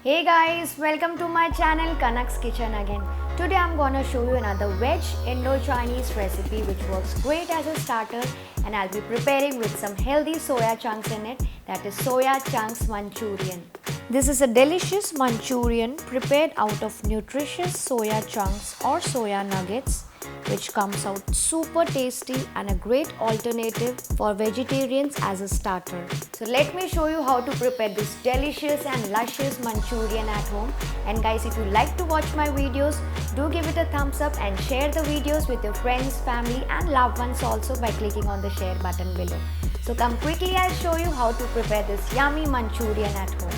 Hey guys, welcome to my channel Kanak's Kitchen again. Today I'm gonna show you another veg Indo-Chinese recipe which works great as a starter, and I'll be preparing with some healthy soya chunks in it, that is Soyachunks Manchurian. This is a delicious Manchurian prepared out of nutritious soya chunks or soya nuggets, which comes out super tasty and a great alternative for vegetarians as a starter. So let me show you how to prepare this delicious and luscious Manchurian at home. And guys, if you like to watch my videos, do give it a thumbs up and share the videos with your friends, family and loved ones also by clicking on the share button below. So come quickly, I'll show you how to prepare this yummy Manchurian at home.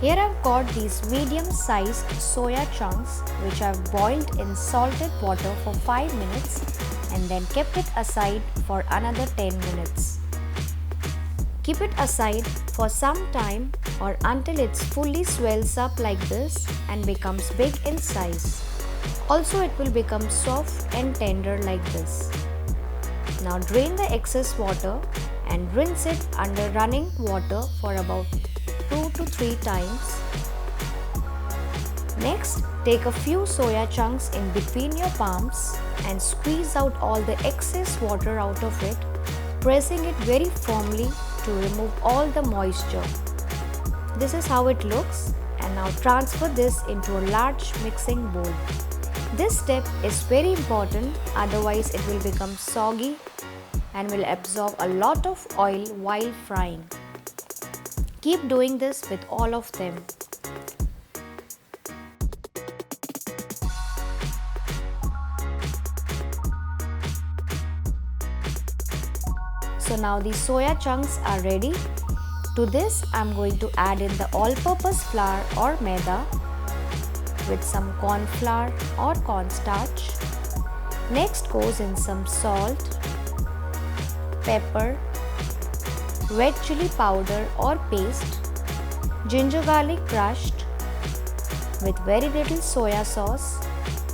Here I've got these medium-sized soya chunks which I've boiled in salted water for 5 minutes and then kept it aside for another 10 minutes. Keep it aside for some time or until it fully swells up like this and becomes big in size. Also, it will become soft and tender like this. Now drain the excess water and rinse it under running water for about 2 to 3 times. Next, take a few soya chunks in between your palms and squeeze out all the excess water out of it, pressing it very firmly to remove all the moisture. This is how it looks, and now transfer this into a large mixing bowl. This step is very important, otherwise it will become soggy and will absorb a lot of oil while frying. Keep doing this with all of them. So now the soya chunks are ready. To this I'm going to add in the all-purpose flour or maida with some cornflour or cornstarch. Next goes in some salt, pepper, red chilli powder or paste, ginger garlic crushed with very little soya sauce,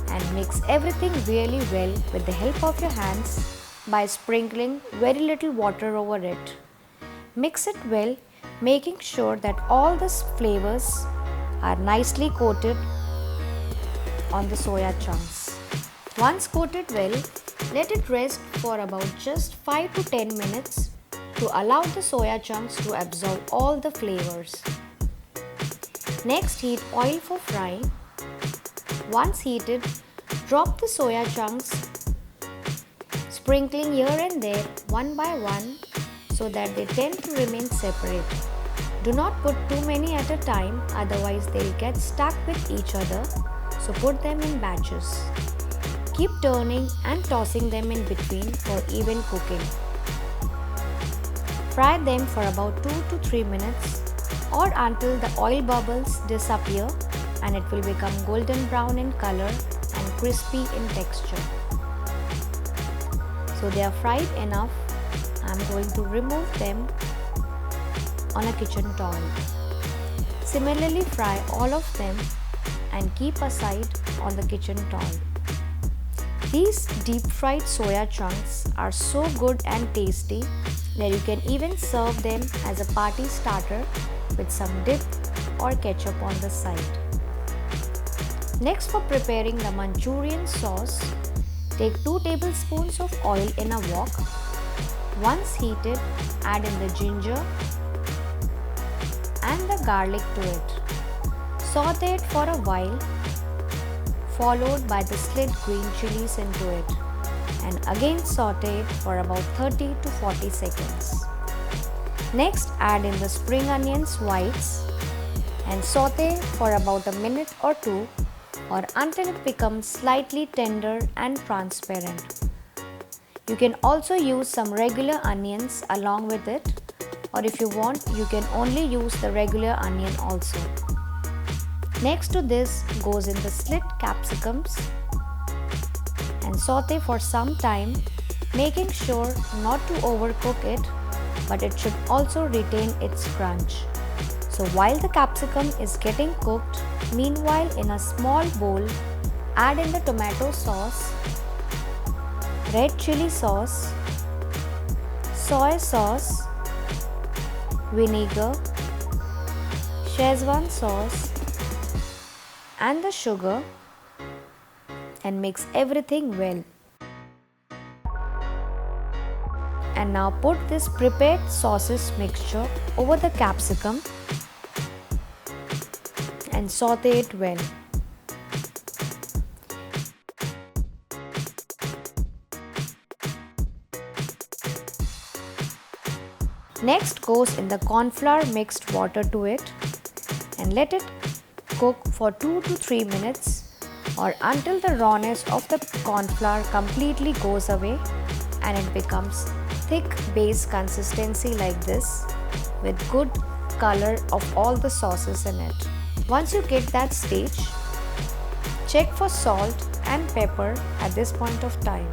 and mix everything really well with the help of your hands by sprinkling very little water over it. Mix it well, making sure that all the flavors are nicely coated on the soya chunks. Once coated well, let it rest for about just 5 to 10 minutes to allow the soya chunks to absorb all the flavors. Next, heat oil for frying. Once heated, drop the soya chunks, sprinkling here and there one by one so that they tend to remain separate. Do not put too many at a time, otherwise they'll get stuck with each other, so put them in batches. Keep turning and tossing them in between for even cooking. Fry them for about 2 to 3 minutes or until the oil bubbles disappear and it will become golden brown in color and crispy in texture. So they are fried enough. I'm going to remove them on a kitchen towel. Similarly, fry all of them and keep aside on the kitchen towel. These deep fried soya chunks are so good and tasty that you can even serve them as a party starter with some dip or ketchup on the side. Next, for preparing the Manchurian sauce, take 2 tablespoons of oil in a wok. Once heated, add in the ginger and the garlic to it. Saute it for a while, followed by the slit green chillies into it, and again saute it for about 30 to 40 seconds. Next, add in the spring onions whites and saute for about a minute or two or until it becomes slightly tender and transparent. You can also use some regular onions along with it, or if you want, you can only use the regular onion also. Next to this goes in the slit capsicums and saute for some time, making sure not to overcook it, but it should also retain its crunch. So while the capsicum is getting cooked, meanwhile in a small bowl, add in the tomato sauce, red chili sauce, soy sauce, vinegar, Szechuan sauce and the sugar and mix everything well. And now put this prepared sauces mixture over the capsicum and saute it well. Next goes in the cornflour mixed water to it and let it cook for 2 to 3 minutes or until the rawness of the cornflour completely goes away and it becomes thick base consistency like this with good color of all the sauces in it. Once you get that stage, check for salt and pepper at this point of time.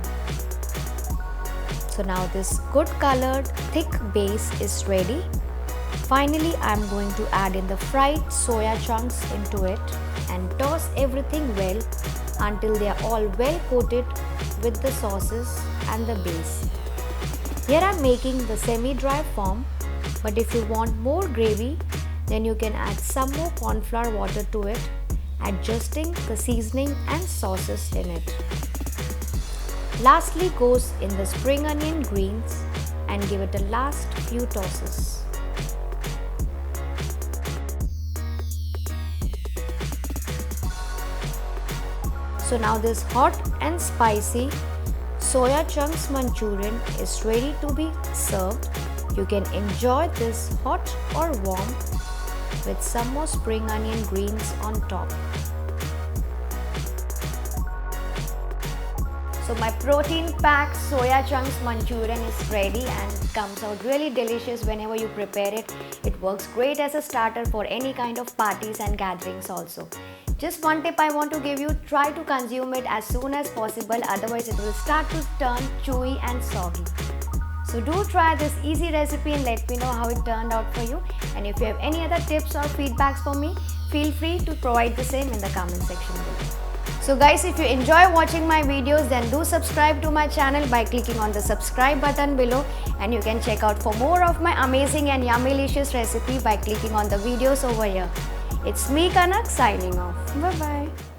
So now this good colored thick base is ready. Finally, I am going to add in the fried soya chunks into it and toss everything well until they are all well coated with the sauces and the base. Here I am making the semi-dry form, but if you want more gravy, then you can add some more cornflour water to it, adjusting the seasoning and sauces in it. Lastly goes in the spring onion greens and give it a last few tosses. So now this hot and spicy Soyachunks Manchurian is ready to be served. You can enjoy this hot or warm with some more spring onion greens on top. So my protein packed Soyachunks Manchurian is ready and comes out really delicious whenever you prepare it. It works great as a starter for any kind of parties and gatherings also. Just one tip I want to give you, try to consume it as soon as possible, otherwise it will start to turn chewy and soggy. So do try this easy recipe and let me know how it turned out for you. And if you have any other tips or feedbacks for me, feel free to provide the same in the comment section below. So guys, if you enjoy watching my videos, then do subscribe to my channel by clicking on the subscribe button below, and you can check out for more of my amazing and yummy-licious recipe by clicking on the videos over here. It's me, Kanak, signing off. Bye-bye.